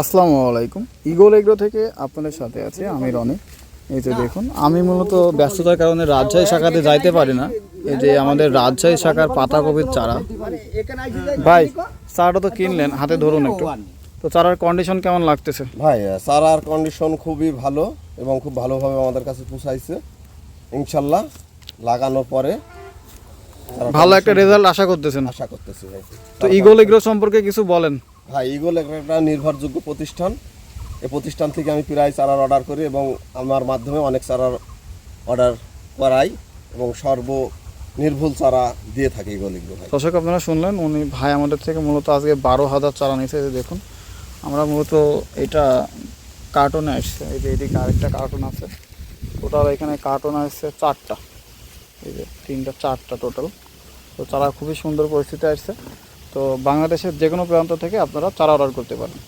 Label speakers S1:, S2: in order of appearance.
S1: আসসালামু আলাইকুম। Eagle agro থেকে আপনাদের সাথে আছি আমি রনি। এই যে দেখুন, আমি মূলত ব্যস্ততার কারণে রাজশাহী শাখাতে যাইতে পারি না। এই যে আমাদের রাজশাহী শাখার পাতাকপির চারা। ভাই, চারাটা তো কিনলেন, হাতে ধরুন একটু। তো চারার কন্ডিশন কেমন লাগতেছে?
S2: ভাই, চারার কন্ডিশন খুবই ভালো এবং খুব ভালোভাবে আমাদের কাছে পৌঁছাইছে। ইনশাল্লাহ লাগানোর পরে
S1: ভালো একটা রেজাল্ট আশা করতেছেন?
S2: আশা করতেছি ভাই।
S1: তো ইগল এগ্রো সম্পর্কে কিছু বলেন।
S2: ভাই, ইগল একটা নির্ভরযোগ্য প্রতিষ্ঠান। এই প্রতিষ্ঠান থেকে আমি প্রায় চারার অর্ডার করি এবং আমার মাধ্যমে অনেক চারার অর্ডার করাই এবং নির্ভুল চারা দিয়ে থাকি ইগল এগ্রো। ভাই,
S1: দর্শক আপনারা শুনলেন, উনি ভাই আমাদের থেকে মূলত আজকে 12,000 চারা নিয়েছে। এই যে দেখুন, আমরা মূলত এটা কার্টনে আসছে। এই যে এদিকে আরেকটা কার্টন আছে। টোটাল এখানে কার্টন আসছে 4টা। এই যে 3টা 4টা টোটাল। তো চারা খুবই সুন্দর পরিস্থিতি আসছে। তো বাংলাদেশের যে কোনো প্রান্ত থেকে আপনারা চারা অর্ডার করতে পারেন।